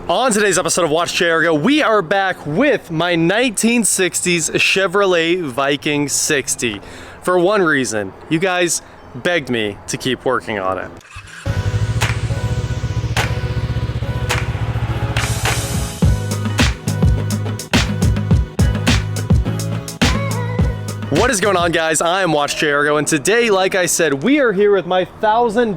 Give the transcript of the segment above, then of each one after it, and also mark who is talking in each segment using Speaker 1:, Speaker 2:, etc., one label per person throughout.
Speaker 1: On today's episode of WatchJRGo, we are back with my 1960s Chevrolet Viking 60. For one reason, you guys begged me to keep working on it. What is going on, guys? I am WatchJRGo, and today, like I said, we are here with my $1,000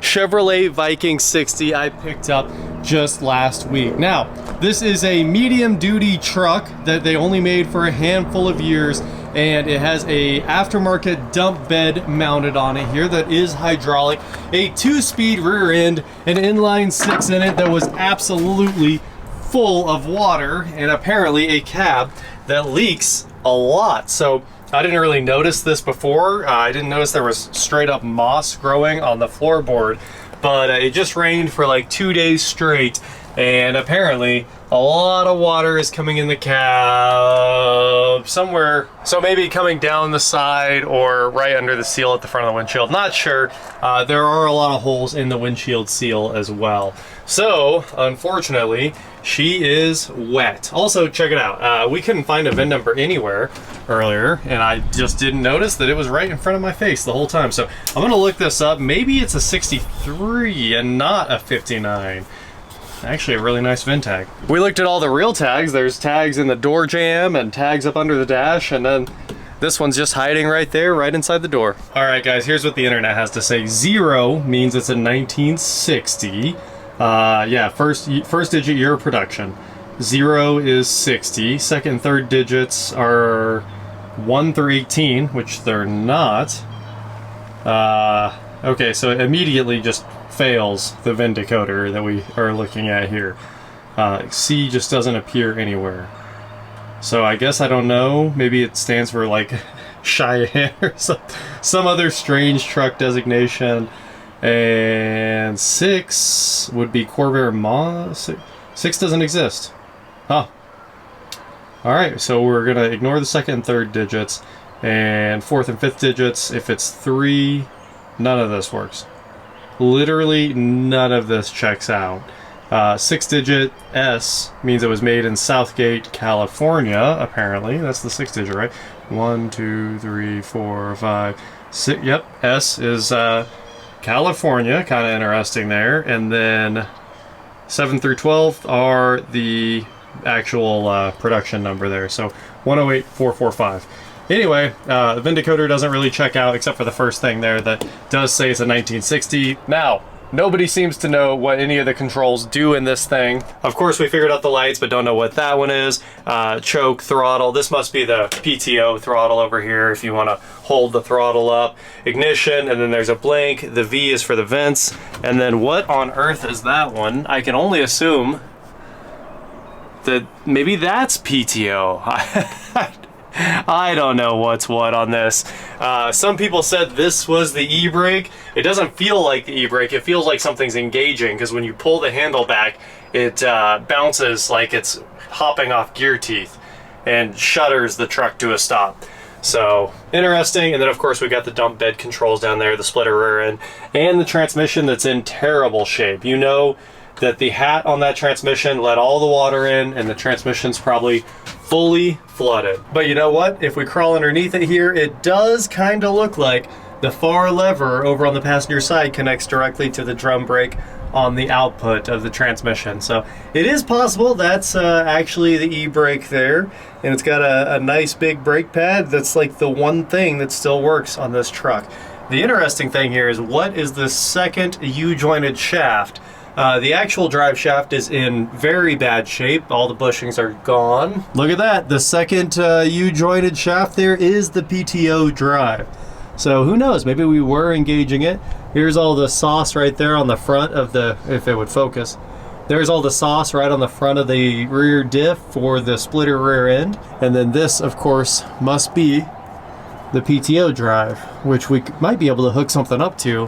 Speaker 1: Chevrolet Viking 60 I picked up just last week. Now, this is a medium-duty truck that they only made for a handful of years, and it has a aftermarket dump bed mounted on it here that is hydraulic, a 2-speed rear end, an inline 6 in it that was absolutely full of water, and apparently a cab that leaks a lot. So I didn't really notice this before. I didn't notice there was straight up moss growing on the floorboard, but it just rained for like 2 days straight, and apparently a lot of water is coming in the cab somewhere. So maybe coming down the side or right under the seal at the front of the windshield. Not sure. There are a lot of holes in the windshield seal as well. So unfortunately, she is wet. Also, check it out. We couldn't find a VIN number anywhere earlier, and I just didn't notice that it was right in front of my face the whole time. So I'm gonna look this up. Maybe it's a 63 and not a 59. Actually, a really nice VIN tag. We looked at all the real tags. There's tags in the door jamb and tags up under the dash, and then this one's just hiding right there, right inside the door. All right, guys, here's what the internet has to say. 0 means it's a 1960. Yeah, first digit year of production. 0 is 60. Second and third digits are 1 through 18, which they're not. Okay, so it immediately just fails the VIN decoder that we are looking at here. C just doesn't appear anywhere. So I guess, I don't know, maybe it stands for like Cheyenne or some other strange truck designation. And 6 would be Corvair Ma. 6 doesn't exist. Huh. Alright, so we're gonna ignore the second and third digits, and fourth and fifth digits. If it's 3, none of this works. Literally none of this checks out. 6-digit S means it was made in Southgate, California, apparently. That's the 6-digit, right? 1, 2, 3, 4, 5, 6. Yep, S is California, kind of interesting there. And then 7 through 12 are the actual production number there. So 108445. Anyway, the VIN decoder doesn't really check out except for the first thing there that does say it's a 1960. Now, nobody seems to know what any of the controls do in this thing. Of course, we figured out the lights, but don't know what that one is. Choke, throttle. This must be the PTO throttle over here if you want to hold the throttle up. Ignition, and then there's a blank. The V is for the vents. And then what on earth is that one? I can only assume that maybe that's PTO. I don't know what's what on this. Some people said this was the e-brake. It doesn't feel like the e-brake. It feels like something's engaging, because when you pull the handle back, it bounces like it's hopping off gear teeth and shudders the truck to a stop. So interesting. And then of course we got the dump bed controls down there, the splitter rear end, and the transmission that's in terrible shape. You know that the hat on that transmission let all the water in, and the transmission's probably fully flooded. But you know what? If we crawl underneath it here, it does kind of look like the far lever over on the passenger side connects directly to the drum brake on the output of the transmission. So it is possible that's actually the e-brake there, and it's got a nice big brake pad. That's like the one thing that still works on this truck. The interesting thing here is, what is the second U-jointed shaft? The actual drive shaft is in very bad shape. All the bushings are gone. Look at that. The second U-jointed shaft there is the PTO drive. So who knows? Maybe we were engaging it. Here's all the sauce right there on the front of the, if it would focus. There's all the sauce right on the front of the rear diff for the splitter rear end. And then this, of course, must be the PTO drive, which we might be able to hook something up to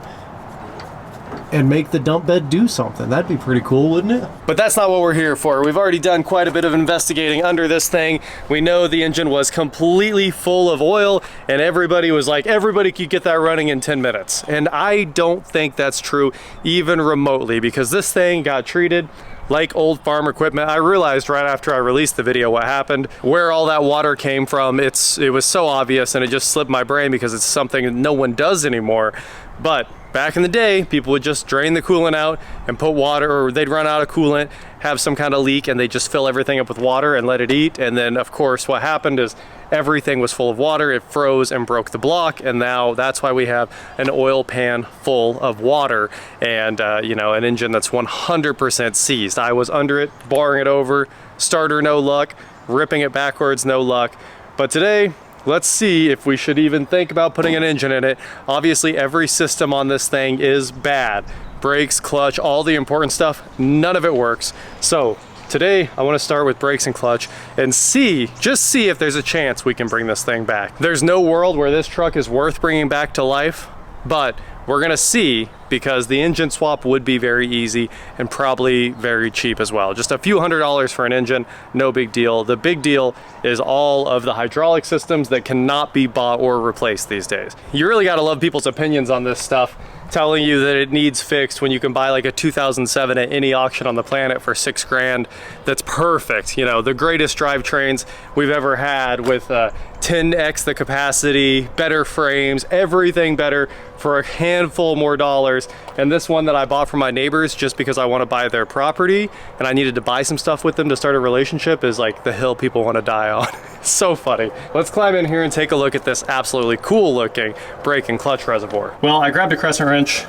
Speaker 1: and make the dump bed do something. That'd be pretty cool, wouldn't it? But that's not what we're here for. We've already done quite a bit of investigating under this thing. We know the engine was completely full of oil, and everybody was like, everybody could get that running in 10 minutes. And I don't think that's true even remotely, because this thing got treated like old farm equipment. I realized right after I released the video what happened, where all that water came from. It was so obvious, and it just slipped my brain because it's something no one does anymore. But back in the day, people would just drain the coolant out and put water, or they'd run out of coolant, have some kind of leak, and they just fill everything up with water and let it eat. And then of course what happened is everything was full of water, it froze and broke the block, and now that's why we have an oil pan full of water and you know, an engine that's 100% seized. I was under it, barring it over, starter no luck, ripping it backwards no luck. But today, let's see if we should even think about putting an engine in it. Obviously every system on this thing is bad. Brakes, clutch, all the important stuff, none of it works. So today I want to start with brakes and clutch and just see if there's a chance we can bring this thing back. There's no world where this truck is worth bringing back to life, but we're gonna see, because the engine swap would be very easy and probably very cheap as well. Just a few $100s for an engine, no big deal. The big deal is all of the hydraulic systems that cannot be bought or replaced these days. You really gotta love people's opinions on this stuff, telling you that it needs fixed when you can buy like a 2007 at any auction on the planet for 6 grand. That's perfect. You know, the greatest drivetrains we've ever had with 10x the capacity, better frames, everything better for a handful more dollars. And this one that I bought from my neighbors just because I want to buy their property and I needed to buy some stuff with them to start a relationship is like the hill people want to die on. So funny. Let's climb in here and take a look at this absolutely cool looking brake and clutch reservoir. Well, I grabbed a crescent wrench,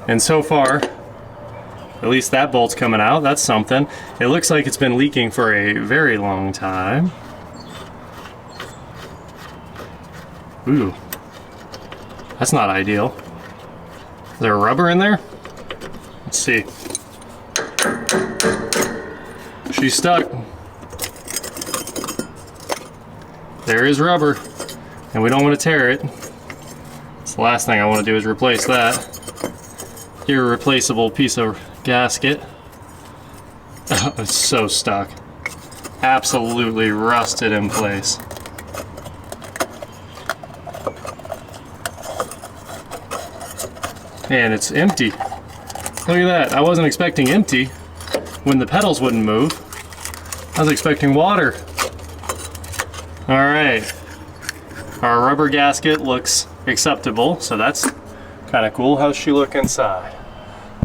Speaker 1: and so far, at least that bolt's coming out. That's something. It looks like it's been leaking for a very long time. Ooh, that's not ideal. Is there rubber in there? Let's see. She's stuck. There is rubber, and we don't want to tear it. It's the last thing I want to do is replace that irreplaceable piece of gasket. Oh, it's so stuck. Absolutely rusted in place. And it's empty. Look at that. I wasn't expecting empty when the pedals wouldn't move. I was expecting water. All right. Our rubber gasket looks acceptable, so that's kind of cool. How's she look inside?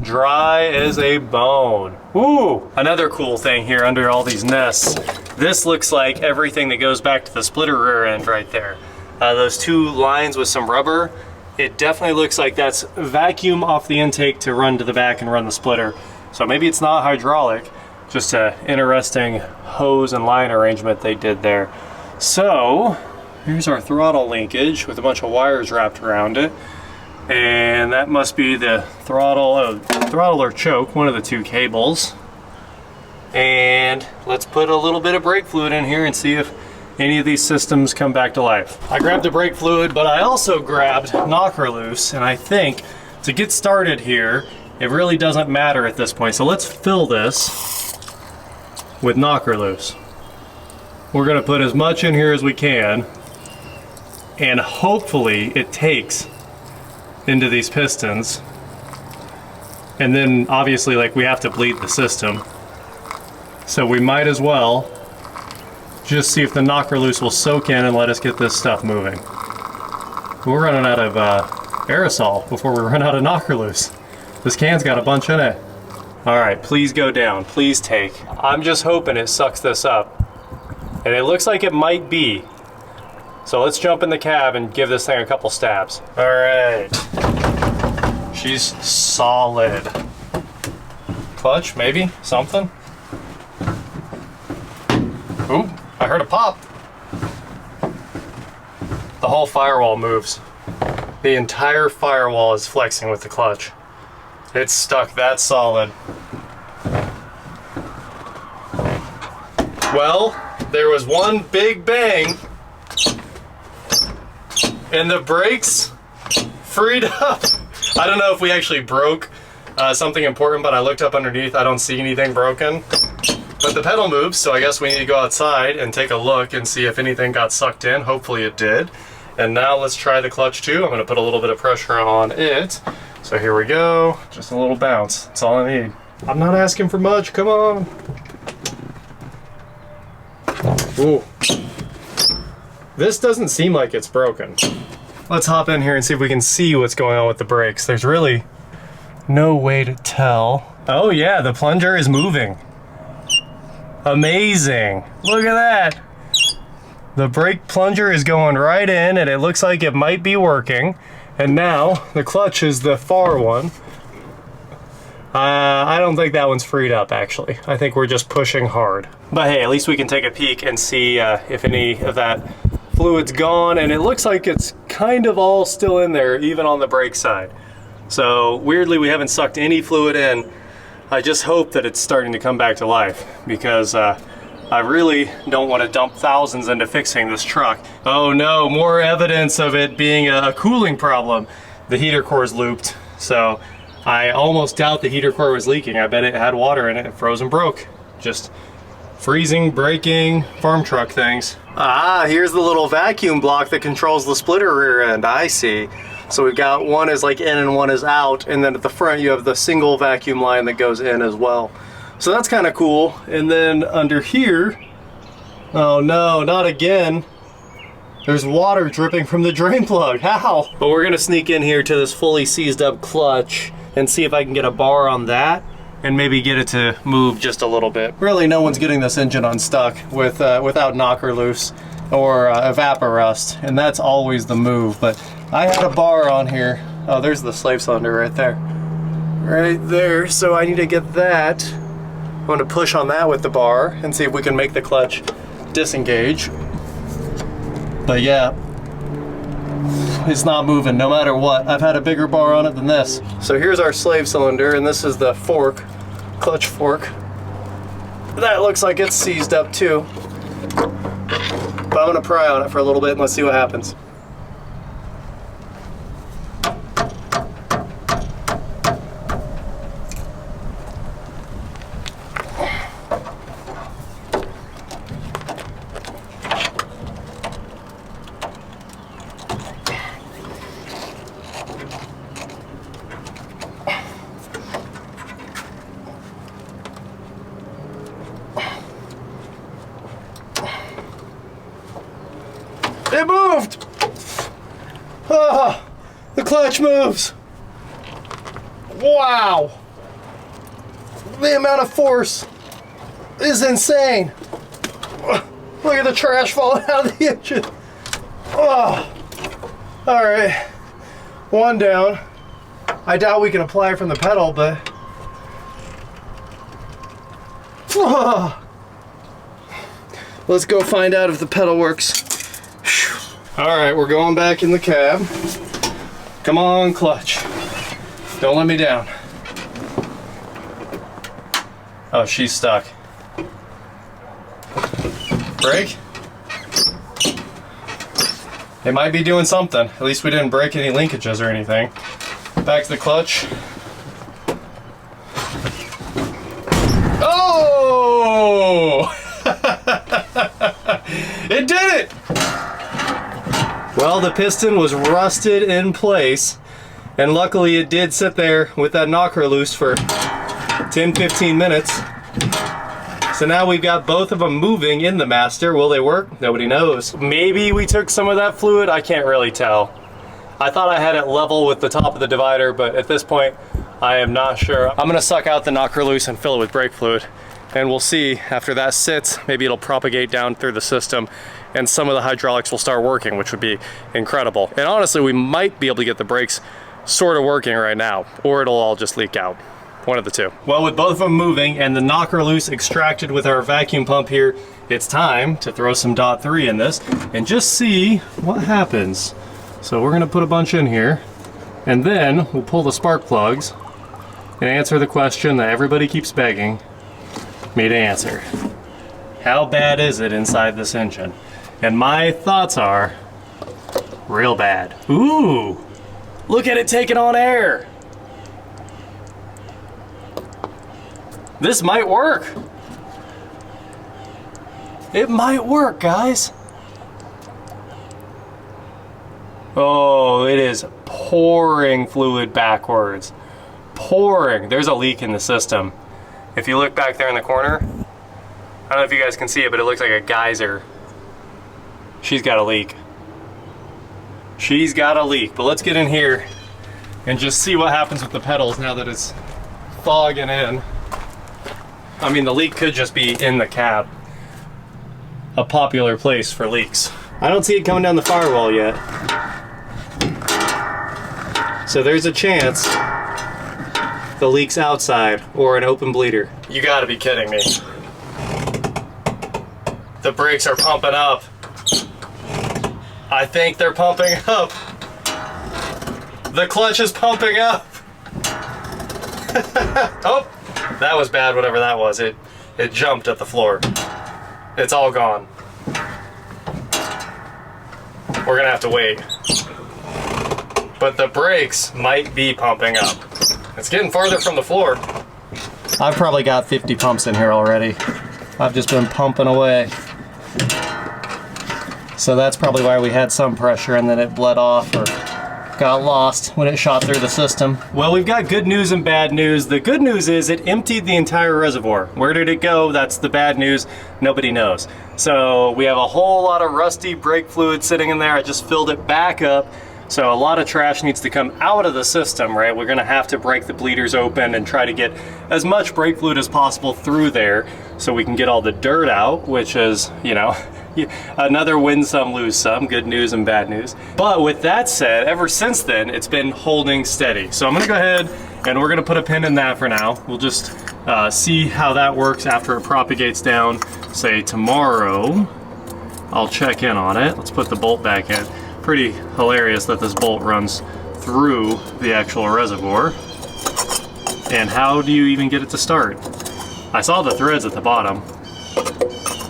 Speaker 1: Dry as a bone. Ooh, another cool thing here under all these nests. This looks like everything that goes back to the splitter rear end right there. Those 2 lines with some rubber, it definitely looks like that's vacuum off the intake to run to the back and run the splitter. So maybe it's not hydraulic, just an interesting hose and line arrangement they did there. So here's our throttle linkage with a bunch of wires wrapped around it. And that must be the throttle or choke, one of the 2 cables. And let's put a little bit of brake fluid in here and see if any of these systems come back to life. I grabbed the brake fluid, but I also grabbed knocker loose, and I think to get started here, it really doesn't matter at this point. So let's fill this with knocker loose. We're gonna put as much in here as we can, and hopefully it takes into these pistons. And then obviously, like, we have to bleed the system. So we might as well just see if the knocker loose will soak in and let us get this stuff moving. We're running out of aerosol before we run out of knocker loose. This can's got a bunch in it. All right, please go down, please take. I'm just hoping it sucks this up. And it looks like it might be. So let's jump in the cab and give this thing a couple stabs. All right. She's solid. Clutch, maybe, something. Ooh, I heard a pop. The whole firewall moves. The entire firewall is flexing with the clutch. It's stuck that solid. Well, there was one big bang and the brakes freed up. I don't know if we actually broke something important, but I looked up underneath. I don't see anything broken. But the pedal moves, so I guess we need to go outside and take a look and see if anything got sucked in. Hopefully it did. And now let's try the clutch too. I'm gonna put a little bit of pressure on it. So here we go, just a little bounce, that's all I need. I'm not asking for much, come on. Ooh. This doesn't seem like it's broken. Let's hop in here and see if we can see what's going on with the brakes. There's really no way to tell. Oh yeah, the plunger is moving. Amazing. Look at that. The brake plunger is going right in and it looks like it might be working. And now the clutch is the far one. I don't think that one's freed up actually. I think we're just pushing hard. But hey, at least we can take a peek and see if any of that fluid's gone, and it looks like it's kind of all still in there, even on the brake side. So weirdly, we haven't sucked any fluid in. I just hope that it's starting to come back to life, because I really don't want to dump thousands into fixing this truck. Oh no, more evidence of it being a cooling problem. The heater core is looped, so I almost doubt the heater core was leaking. I bet it had water in it, froze and broke. Just freezing, breaking, farm truck things. Ah, here's the little vacuum block that controls the splitter rear end. I see. So we've got one is like in and one is out, and then at the front you have the single vacuum line that goes in as well. So that's kind of cool. And then under here, oh no, not again. There's water dripping from the drain plug. How? But we're gonna sneak in here to this fully seized up clutch and see if I can get a bar on that and maybe get it to move just a little bit. Really, no one's getting this engine unstuck without knocker loose or evaporust, and that's always the move. But I had a bar on here. Oh, there's the slave cylinder right there. Right there, so I need to get that. I'm gonna push on that with the bar and see if we can make the clutch disengage. But yeah, it's not moving no matter what. I've had a bigger bar on it than this. So here's our slave cylinder, and this is the fork, clutch fork. That looks like it's seized up too. But I'm gonna pry on it for a little bit and let's see what happens. It moved! Ah, the clutch moves. Wow! The amount of force is insane. Look at the trash falling out of the engine. Oh. All right, one down. I doubt we can apply it from the pedal, but let's go find out if the pedal works. All right, we're going back in the cab. Come on, clutch. Don't let me down. Oh, she's stuck. Brake? It might be doing something. At least we didn't break any linkages or anything. Back to the clutch. Oh! It did it! Well, the piston was rusted in place, and luckily it did sit there with that knocker loose for 10-15 minutes. So now we've got both of them moving in the master. Will they work? Nobody knows. Maybe we took some of that fluid. I can't really tell. I thought I had it level with the top of the divider, but at this point, I am not sure. I'm gonna suck out the knocker loose and fill it with brake fluid. And we'll see after that sits, maybe it'll propagate down through the system and some of the hydraulics will start working, which would be incredible. And honestly, we might be able to get the brakes sort of working right now, or it'll all just leak out. One of the two. Well, with both of them moving and the knocker loose extracted with our vacuum pump here, it's time to throw some .3 in this and just see what happens. So we're gonna put a bunch in here, and then we'll pull the spark plugs and answer the question that everybody keeps begging me to answer. How bad is it inside this engine? And my thoughts are real bad. Ooh, look at it taking on air. This might work. It might work, guys. Oh, it is pouring fluid backwards. Pouring. There's a leak in the system. If you look back there in the corner, I don't know if you guys can see it, but it looks like a geyser. She's got a leak. She's got a leak. But let's get in here and just see what happens with the pedals now that it's fogging in. I mean, the leak could just be in the cab. A popular place for leaks. I don't see it coming down the firewall yet. So there's a chance the leak's outside or an open bleeder. You gotta be kidding me. The brakes are pumping up. I think they're pumping up. The clutch is pumping up. Oh, that was bad, whatever that was. It jumped at the floor. It's all gone. We're gonna have to wait. But the brakes might be pumping up. It's getting farther from the floor. I've probably got 50 pumps in here already. I've just been pumping away. So that's probably why we had some pressure and then it bled off or got lost when it shot through the system. Well, we've got good news and bad news. The good news is it emptied the entire reservoir. Where did it go? That's the bad news. Nobody knows. So we have a whole lot of rusty brake fluid sitting in there. I just filled it back up. So a lot of trash needs to come out of the system, right? We're gonna have to break the bleeders open and try to get as much brake fluid as possible through there so we can get all the dirt out, which is, you know, another win some, lose some, good news and bad news. But with that said, ever since then, it's been holding steady. So I'm gonna go ahead and we're gonna put a pin in that for now. We'll just see how that works after it propagates down. Say tomorrow, I'll check in on it. Let's put the bolt back in. Pretty hilarious that this bolt runs through the actual reservoir. And how do you even get it to start? I saw the threads at the bottom.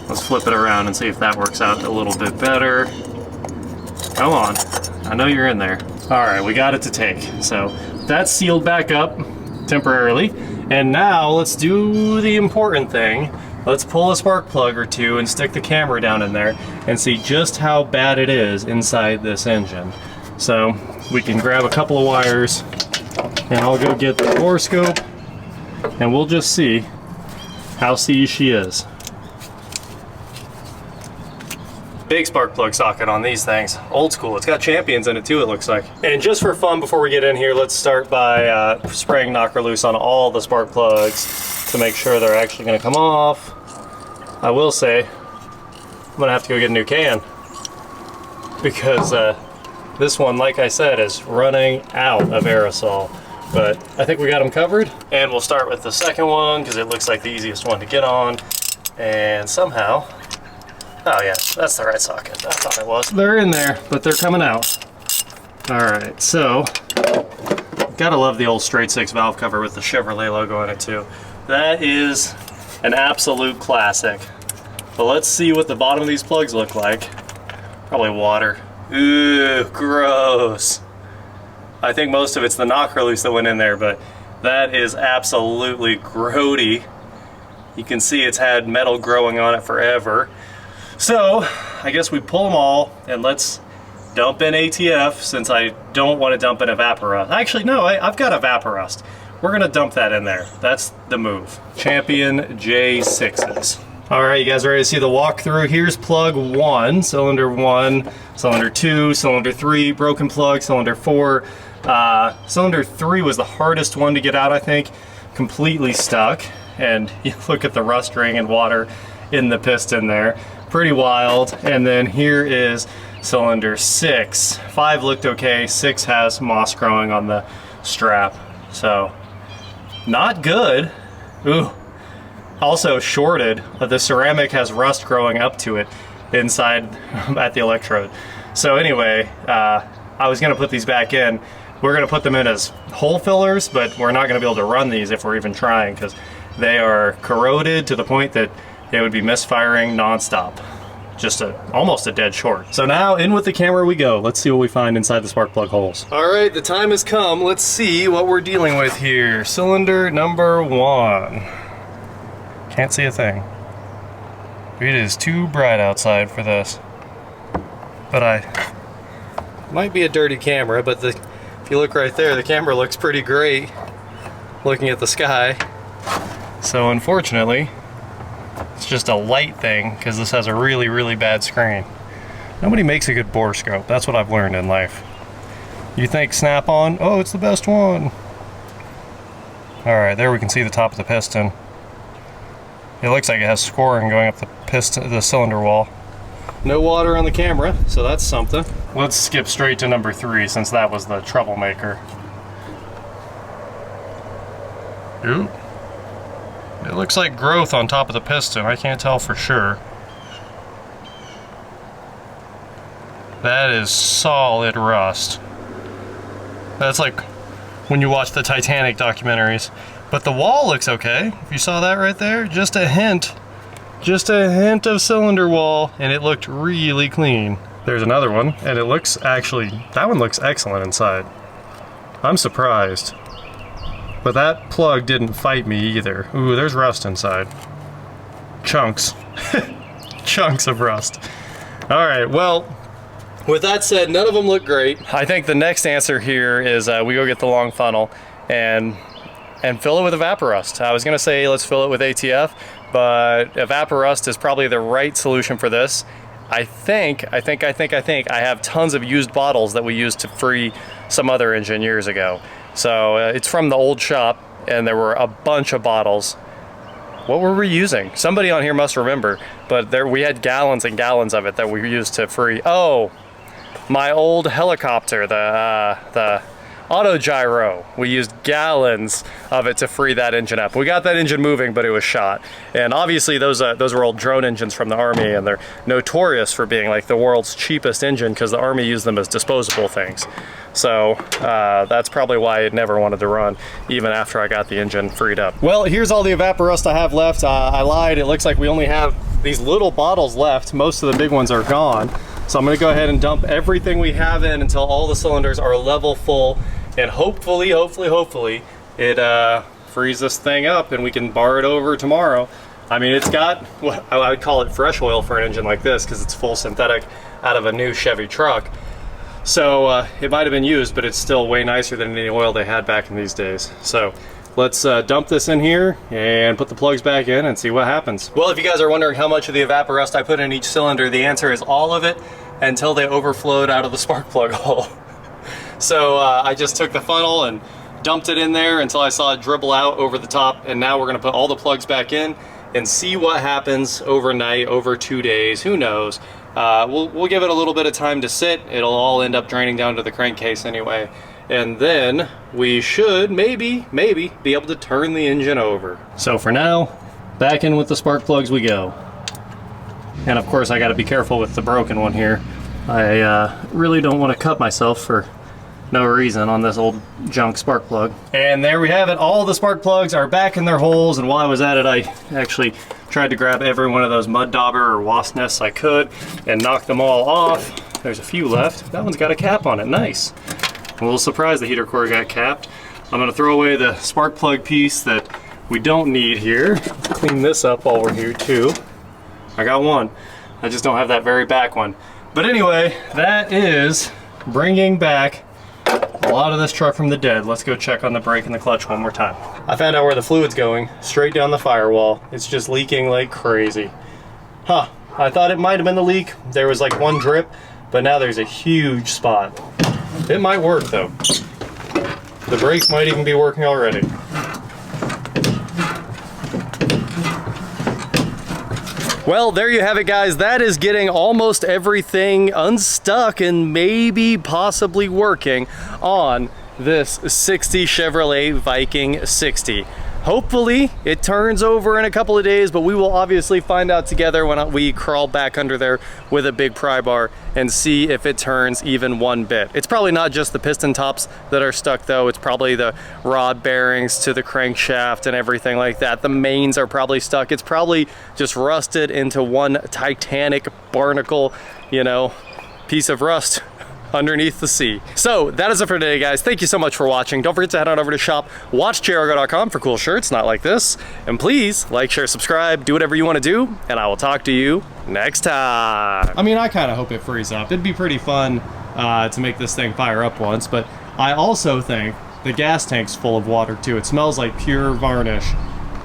Speaker 1: Let's flip it around and see if that works out a little bit better. Come on, I know you're in there. All right, we got it to take. So that's sealed back up temporarily. And now let's do the important thing. Let's pull a spark plug or two and stick the camera down in there and see just how bad it is inside this engine. So we can grab a couple of wires and I'll go get the borescope and we'll just see how see she is. Big spark plug socket on these things. Old school. It's got champions in it too, it looks like. And just for fun, before we get in here, let's start by spraying knocker loose on all the spark plugs to make sure they're actually going to come off. I will say, I'm going to have to go get a new can because this one, like I said, is running out of aerosol. But I think we got them covered. And we'll start with the second one because it looks like the easiest one to get on. And somehow, oh yeah, that's the right socket. I thought it was. They're in there, but they're coming out. All right, so gotta love the old straight six valve cover with the Chevrolet logo on it too. That is an absolute classic. But let's see what the bottom of these plugs look like. Probably water. Ooh, gross. I think most of it's the knocker loose that went in there, but that is absolutely grody. You can see it's had metal growing on it forever. So I guess we pull them all and let's dump in ATF since I don't want to dump in Evaporust. Actually, no, I've got Evaporust. We're gonna dump that in there. That's the move. Champion J6s. All right, you guys ready to see the walkthrough? Here's plug 1, cylinder 2, cylinder 3, broken plug, cylinder 4. Cylinder 3 was the hardest one to get out, I think. Completely stuck. And you look at the rust ring and water in the piston there. Pretty wild. And then here is cylinder 6. 5 looked okay, 6 has moss growing on the strap. So, not good. Ooh. Also shorted. The ceramic has rust growing up to it inside at the electrode. So anyway, I was gonna put these back in. We're gonna put them in as hole fillers, but we're not gonna be able to run these if we're even trying because they are corroded to the point that they would be misfiring nonstop. Just almost a dead short. So now in with the camera we go. Let's see what we find inside the spark plug holes. All right, the time has come. Let's see what we're dealing with here. Cylinder number 1. Can't see a thing. It is too bright outside for this. But might be a dirty camera, but if you look right there, the camera looks pretty great looking at the sky. So unfortunately, it's just a light thing because this has a really, really bad screen. Nobody makes a good borescope. That's what I've learned in life. You think Snap-on, oh, it's the best one. All right, there we can see the top of the piston. It looks like it has scoring going up the piston, the cylinder wall. No water on the camera, so that's something. Let's skip straight to number 3 since that was the troublemaker. Ooh. It looks like growth on top of the piston. I can't tell for sure. That is solid rust. That's like when you watch the Titanic documentaries. But the wall looks okay. If you saw that right there, just a hint of cylinder wall, and it looked really clean. There's another one, and it looks actually, that one looks excellent inside. I'm surprised. But that plug didn't fight me either. Ooh, there's rust inside. Chunks. Chunks of rust. All right, well, with that said, none of them look great. I think the next answer here is we go get the long funnel and fill it with Evaporust. I was gonna say let's fill it with ATF, but Evaporust is probably the right solution for this. I think I have tons of used bottles that we used to free some other engine years ago. So it's from the old shop, and there were a bunch of bottles. What were we using? Somebody on here must remember, but we had gallons and gallons of it that we used to free. Oh, my old helicopter, the WatchJRGo. We used gallons of it to free that engine up. We got that engine moving, but it was shot. And obviously those were old drone engines from the Army, and they're notorious for being like the world's cheapest engine because the Army used them as disposable things. So that's probably why it never wanted to run, even after I got the engine freed up. Well, here's all the Evaporust I have left. I lied. It looks like we only have these little bottles left. Most of the big ones are gone. So I'm gonna go ahead and dump everything we have in until all the cylinders are level full, and hopefully it frees this thing up and we can bar it over tomorrow. I mean, it's got what I would call it fresh oil for an engine like this because it's full synthetic out of a new Chevy truck. So it might have been used, but it's still way nicer than any oil they had back in these days. So let's dump this in here and put the plugs back in and see what happens. Well, if you guys are wondering how much of the Evaporust I put in each cylinder, the answer is all of it until they overflowed out of the spark plug hole. So I just took the funnel and dumped it in there until I saw it dribble out over the top, and now we're gonna put all the plugs back in and see what happens overnight, over 2 days, who knows. We'll give it a little bit of time to sit. It'll all end up draining down to the crankcase anyway. And then we should maybe be able to turn the engine over. So for now, back in with the spark plugs we go. And of course I gotta be careful with the broken one here. I really don't want to cut myself for no reason on this old junk spark plug. And there we have it. All the spark plugs are back in their holes, and while I was at it, I actually tried to grab every one of those mud dauber or wasp nests I could and knock them all off. There's a few left. That one's got a cap on it, nice. I'm a little surprised the heater core got capped. I'm gonna throw away the spark plug piece that we don't need here. Clean this up while we're here too. I got one. I just don't have that very back one. But anyway, that is bringing back a lot of this truck from the dead. Let's go check on the brake and the clutch one more time. I found out where the fluid's going, straight down the firewall. It's just leaking like crazy. Huh, I thought it might have been the leak. There was like one drip, but now there's a huge spot. It might work though. The brakes might even be working already. Well, there you have it, guys. That is getting almost everything unstuck and maybe possibly working on this 60 Chevrolet Viking 60. Hopefully it turns over in a couple of days, but we will obviously find out together when we crawl back under there with a big pry bar and see if it turns even one bit. It's probably not just the piston tops that are stuck though. It's probably the rod bearings to the crankshaft and everything like that. The mains are probably stuck. It's probably just rusted into one titanic barnacle, you know, piece of rust underneath the sea. So that is it for today, guys. Thank you so much for watching. Don't forget to head on over to shop WatchJRGo.com for cool shirts not like this, and please like, share, subscribe, do whatever you want to do, and I will talk to you next time. I mean, I kind of hope it frees up. It'd be pretty fun to make this thing fire up once, but I also think the gas tank's full of water too. It smells like pure varnish.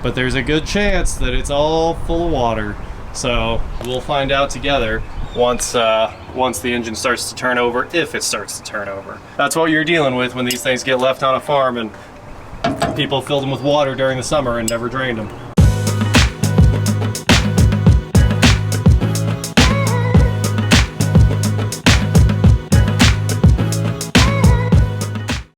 Speaker 1: but there's a good chance that it's all full of water. So we'll find out together once the engine starts to turn over, if it starts to turn over. That's what you're dealing with when these things get left on a farm and people filled them with water during the summer and never drained them.